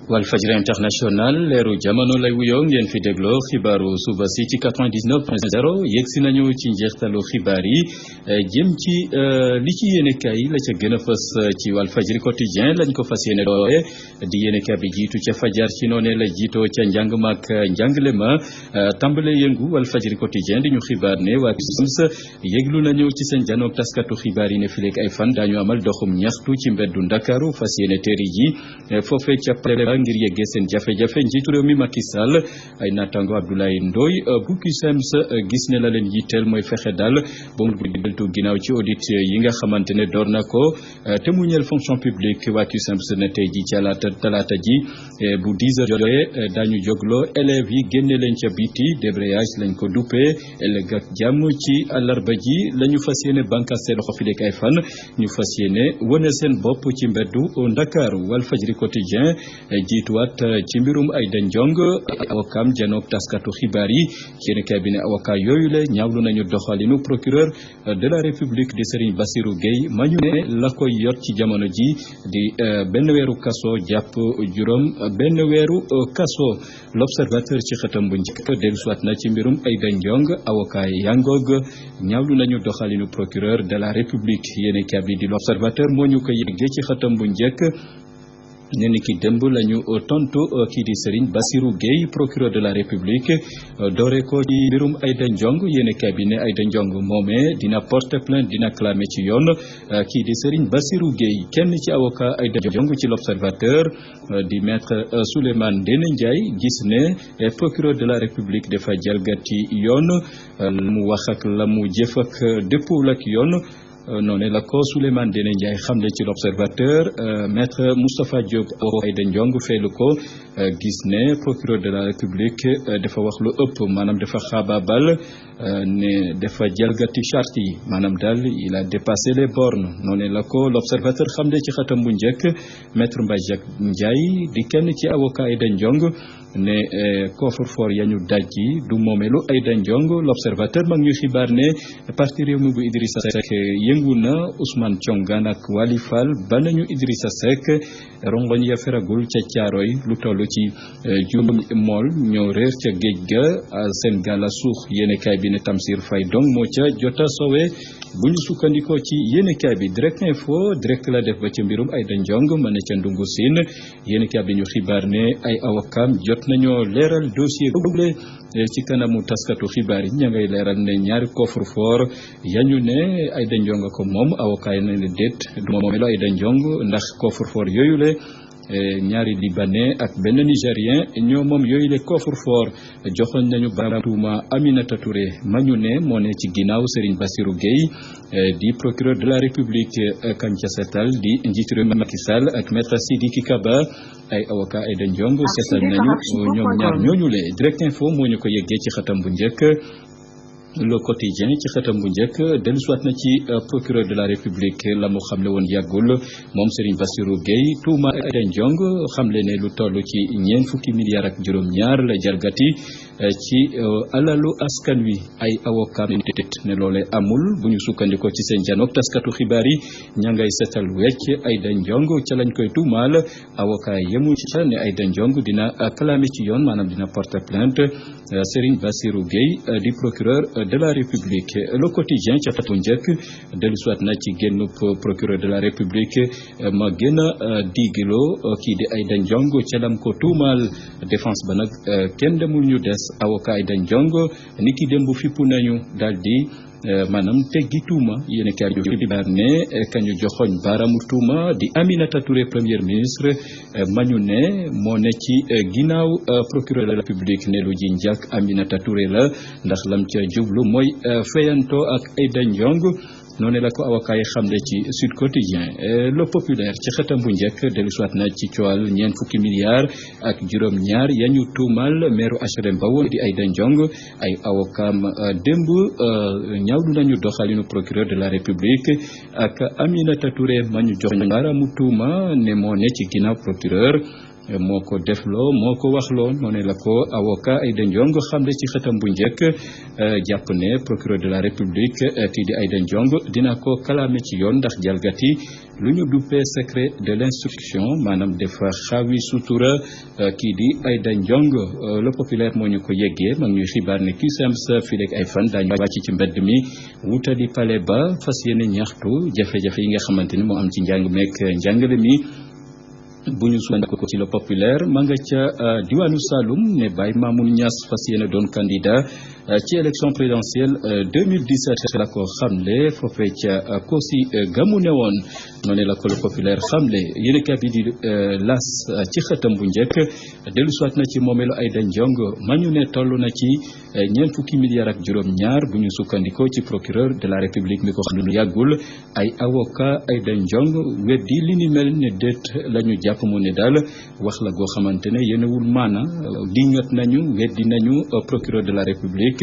Walfadjri International leeru jamono lay wuyoo ngeen fi dégloo xibaaru suba si ci 99.0 yegsi nañu ci njeextalu xibaar yi jëm ci li ci yéenekaay yi la ca gën a fës ci Walfadjri quotidien lañ ko fas yéene doore di yéenekaay bi jiitu ca fajar ci noonee la jiitoo ca njàng ma ak njàngale ma tàmbale yëngu Walfadjri quotidien di ñu xibaar ne waa CUSEMS yëglu nañu ci seen janook taskatu xibaar yi ne fileeg ay fan daañu amal doxum ñaxtu ci mbeddu Ndakaaru fas yéene teeri ji foofee ca ngir yeggee seen jafe-jafe njiitu réew mi Macky Sall ay naataango Abdoulaye Ndoye bu CUSEMS gis ne la leen yitteel mooy fexe daal ba mu deltu ginnaaw ci audit yi nga xamante ne door na ko te mu ñeel fonction publique waa CUSEMS ne tey ji ci talaata ji bu 10 heures jotee daañu jógloo élèves yi génne leen ca biti débrayage lañ ko duppee ëllëg ak jàmm ci àllarba ji la ñu fas yéene bànqaas seen loxo fileeg ay fan ñu fas yéene wane seen bopp ci mbeddu Ndakaaru. Walfadjri quotidien jiituwaat ci mbirum Aïda Ndiong avocat janook taskatu xibaar yi yéen cabinet avocat yooyu la ñaawlu nañu doxalinu procureur de la république di Serigne Bassirou Gueye ma ñu ne la koy yor ci jamono ji di benn weeru kaso jàpp juróom benn weeru kaso. L'observateur ci xëtam bu njëkk dellusiwaat na ci mbirum Aïda Ndiong avocat yangoog ñaawlu nañu doxalinu procureur de la république yéen cabinet di l'observateur moo ñu ko yëggee ci xëtam bu njëkk ne ni ki démb lañu tontu kii di Serigne Bassirou Gueye procureur de la République doore ko ci mbirum Aïda Ndiong yéene cabinet Aïda Ndiong moomee dina porter plainte dina clamer ci yoon kii di Serigne Bassirou Gueye kenn ci avocat Aïda Ndiong ci l'observateur di maître Souleymane Ndéné Ndiaye gis ne procureur de la République dafa jalgati yoon la mu wax ak la mu jëf ak dëppul ak yoon noonu la ko Souleymane Ndéné Ndiaye xamle ci l'observateur maître Moustapha Diop Aïda Ndiong feelu ko gis ne procureur de la République dafa wax lu ëpp maanaam dafa xaabaabal ne dafa jalgati charte yi maanaam daal il a dépassé les bornes noonu la ko l'observateur xamle ci xatam bu njëkk maître Mbaye Ndiaye di kenn ci avocat Aïda Ndiong ne coffre-fort ya ñu dajji du moomeelu Aïda Ndiong l'observateur mag ñuy xibaar ne parti Rewmi bu Idrissa Seck yëngu na Ousmane Thiongan ak Wali Fall ba nañu Idrissa Seck rongoñ ya feragul ca Caaroy lu toll ci juróomi mool ñoo réer ca géej ga seen gaal a suux yéenekaay bi ne Tamsir Faye dong moo ca jota sowe bu ñu sukkandikoo ci yéenekaay bi Direct Info direct la def ba ca mbirum Aïda Ndiong ma ne ca Ndungu Siin yéenekaay bi ñu xibaar ne ay awakam jot nañoo leeral dossier double ci kanamu taskatu xibaar yi ña ngay leeral ne ñaari coffre-fort yañu ne Aïda Ndiong ko moom avocat yi nañ la déet du moomeelu Aïda Ndiong ndax coffre-fort yooyu le ñaari libanais ak benn nigérien ñoo moom yooyu le coffre-fort joxoon nañu baaraam tuuma Aminata Touré ma ñu ne moo ne ci ginnaaw Serigne Bassirou Gueye di procureur de la République kam ca setal di njiitu réew Macky Sall ak maître Sidiki Kaba ay avocat Aïda Ndiong setal nañu ñoom ñaar ñooñu le Direct Info moo ñu ko yeggee ci xatam bu njëkk. Le quotidien ci xëtam bu njëkk dellusiwaat na ci procureur de la République la mu xamle woon yàggul moom Serigne Bassirou Gueye tuuma Aïda Ndiong xamle ne lu toll ci ñeent fukki milliards ak juróom-ñaar la jalgati ci alalu askan wi ay avocat ne loolee amul bu ñu sukkandikoo ci seen janook taskatu xibaar yi ña ngay setal wecc Aïda Ndiong ca lañ koy tuumaal avocat yemu ci ne Aïda Ndiong dina clamer ci yoon maanaam dina porter plainte Serigne Bassirou Gueye di procureur de la République. Le quotidien ca xatu njëkk dellusiwaat na ci génn procureur de la République ma gën a digiloo kii di Aïda Ndiong ca lam ko tuumaal défense ba nag kenn demul ñu des avocat Aïda Ndiong ni ki démb fippu nañu daal di maanaam teggi tuuma yéen kaay bi xibaar ne kañu joxoñ baaraamu tuuma di Aminata Touré premier ministre mañu ne moo ne ci ginnaaw procureur de la République ne lu ji njàkk Aminata Touré la ndax lam ca jublu mooy fayantoo ak Aïda Ndiong noonu la ko avocat yi xamle ci Sud Quotidien. Le Populaire ci xëtam bu njëkk dellusiwaat na ci coowal ñeent fukki milliards ak juróom-ñaar yañu tuumal meeru HLM ba woon di Aïda Ndiong ay awokam démb ñaawlu nañu doxalinu procureur de la République ak Aminata Touré ma ñu jox baaraamu tuuma ne moo ne ci ginnaaw procureur moo ko defloo moo ko waxloo noonu la ko avocat Aïda Ndiong xamle ci xëtam bu njëkk jàpp ne procureur de la république kii di Aïda Ndiong dina ko kalaame ci yoon ndax jalgati lu ñu duppee secret de l'instruction maanaam dafa xawi sutura kii di Aïda Ndiong le populaire moo ñu ko yeggee mag ñuy xibaar ne CUSEMS fii rek ay fan daañu wàcc ci mbedd mi wutali palais ba fas yéene ñaxtu jafe-jafe yi nga xamante ni moo am ci njàng meek njàngale mi bu ñu sukkandikoo ci le populaire ma nga ca diwaanu Saloum ne Baye Mamoun Niass fas yéene doon candidat ci élection présidentielle 2017 la ko xamle foofee ca Kossy gamu ne woon noonu la ko le populaire xamle yéen kat bi di las ci xëtam bu njëkk dellu soit na ci moomeelu Aïda Ndiong ma ñu ne toll na ci ñeent fukki milliards ak juróom-ñaar bu ñu sukkandikoo ci procureur de la république mi ko xam lu yàggul ay avocat Aïda Ndiong weddi li ni mel ne déet la ñu jàpp mu ne daal wax la goo xamante ne yéenewul maana dingat nañu weddi nañu procureur de la république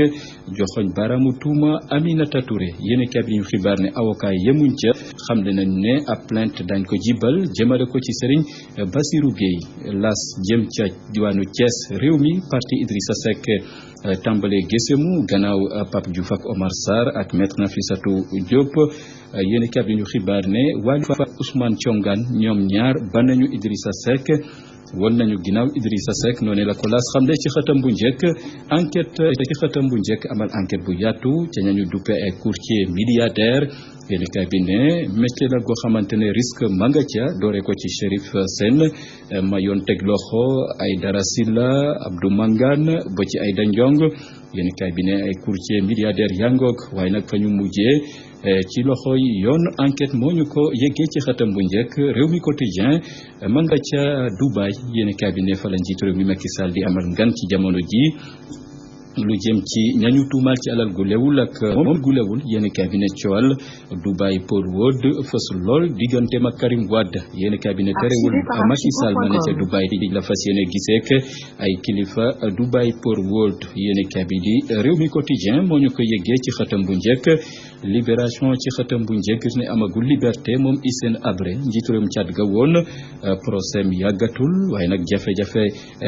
joxoñ baaraamu tuuma Aminata Touré yéen kat yi ñu xibaar ne avocat yi yemuñ ca xamle nañ ne ab plainte dañ ko jibal jëmale ko ci Serigne Bassirou Gueye las jëm ca diwaanu Thiès réew mi parti Idrissa Seck tàmbale gësemu gannaaw Pape Diouf ak Omar Sarr ak maître Nafissatou Diop yéen kat yi ñu xibaar ne Waly Faye Ousmane Thiongane ñoom ñaar ba nañu Idrissa Seck won nañu ginnaaw Idrissa Seck noonu la ko laas xamle ci xëtam bu njëkk enquête ci xëtam bu njëkk amal enquête bu yaatu ca ñañu duppe ay courtier milliardaire yéen kay bi ne métier la goo xamante ne risque manga ca doore ko ci Chérif Sène ma yoon teg loxo Aïdara Sylla Abdou Mangane ba ci Aïda Ndiong yéen kay bi ne ay courtier milliardaire yangoog waaye nag fa ñu mujjee ci loxo yi yoon enquête moo ñu ko yeggee ci xëtam bu njëkk réew mi quotidien ma nga ca Dubaï yéen cabinet fa la njiitu réew mi Macky Sall di amal ngan ci jamono ji lu jëm ci ñañu tuumaal ci alal gu lewul ak moom gu lewul yéen cabinet coowal Dubai Port World fës lool digganteem ak Karim Wade yéen cabinet terewul Macky Sall ma ne ca Dubai di la fas yéene giseek ay kilifa Dubai Port World yéen cabinet réew mi quotidien moo ñu ko yeggee ci xëtam bu njëkk libération ci xëtam bu njëkk ne amagul liberté moom Hissène Habré njiitu réewum Tchad ga woon procès mi yàggatul waaye nag jafe-jafe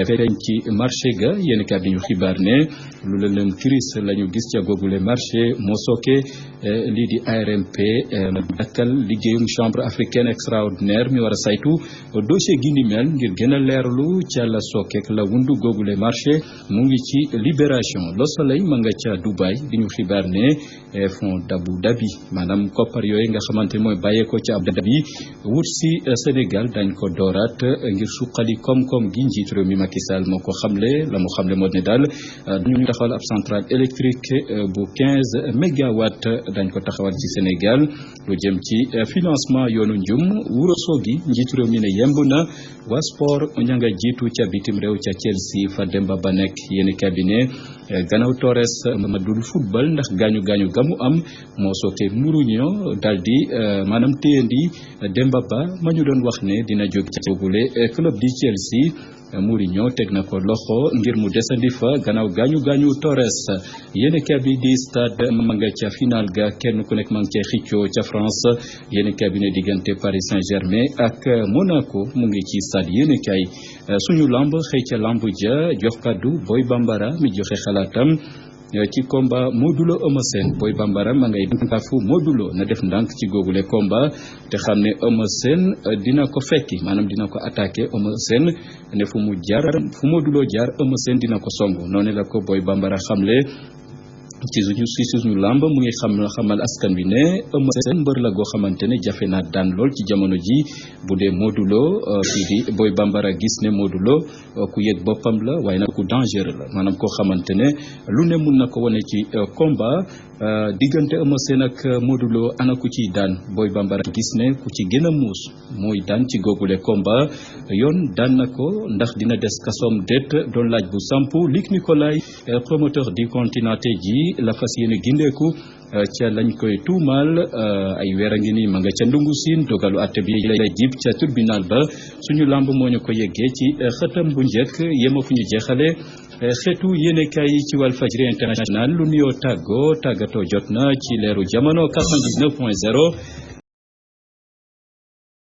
feeñ ci marché ga yéen cabinet ñu xibaar ne lu leen crise la ñu gis ca googule marché moo sooke lii di ARMP dakkal liggéeyum chambre africaine extraordinaire mi war a saytu dossier gi ni mel ngir gën a leerlu ca la sookeek la wundu googule marché mu ngi ci libération Le Soleil ma nga ca Dubaï di ñu xibaar ne fonds d'Abu Dhabi maanaam koppar yooyu nga xamante mooy bàyyeekoo ci Abu Dhabi wut si Sénégal dañ ko dooraat ngir suqali koom-koom gi njiit réew mi Macky Sall moo ko xamle la mu xamle moo ne daal dañu taxawal ab centrale électrique bu 15 mégawatts dañ ko taxawal ci Sénégal lu jëm ci financement yoonu njum Wuro Sogi njiitu réew mi ne yemb na waa sport ña nga jiitu ca bitim réew ca Chelsea fa Demba Ba nekk yéen cabinet gannaaw Torres ma dul football ndax gaañu gamu am moo sooke Mourinho daldi maanaam téyandi Demba Ba ma ñu doon wax ne dina jóg ca boobule club di Chelsea Mourinho teg na ko loxo ngir mu desandi fa gannaaw gaañu Torres yéen bi di stade ma nga ca final ga kenn ku nekk ma nga ca xicco ca France yéen cabinet diggante Paris Saint-Germain ak Monaco mu ngi ci stade yéen kay suñu lamb xëy ca lamb ja jox kaddu Boy Bambara mi joxe xalaatam ci combat Modou Lo Eumeu Sène Boy Bambara ma ngay daafu Modou Lo na def ndànk ci googule combat te xam ne Eumeu Sène dina ko fekki maanaam dina ko attaqué Eumeu Sène ne fu Modou Lo jaar Eumeu Sène dina ko song noonu la ko Boy Bambara xamle ci suñu lamb mu ngi xamal askan bi ne Eumeu Sène mbër la goo xamante ne jafe naa daan lool ci jamono ji bu dee Modou Lo kii di Boy Bambara gis ne Modou Lo ku yëg boppam la waaye nag ku dangereux la maanaam koo xamante ne lu ne mun na ko wane ci combat diggante Eumeu Sène ak Modou Lo ana ku ciy daan Boy Bambara gis ne ku ci gën a muus mooy daan ci googule combat yoon daan na ko ndax dina des kasoom déet doon laaj bu sampu Luc Nicolaï promoteur du continent ji la fas yéene gindeeku ca lañ koy tuumaal ay weer a ngi nii ma nga ca ndungu siin dogalu àtte bi lay jib ca tribunal ba suñu lamb moo ñu ko yeggee ci xëtam bu njëkk yema fu ñu jeexale xeetu yéenekaay yi ci Walfadjri international lu nuyoo tàggatoo jot na ci leeru jamono 99.0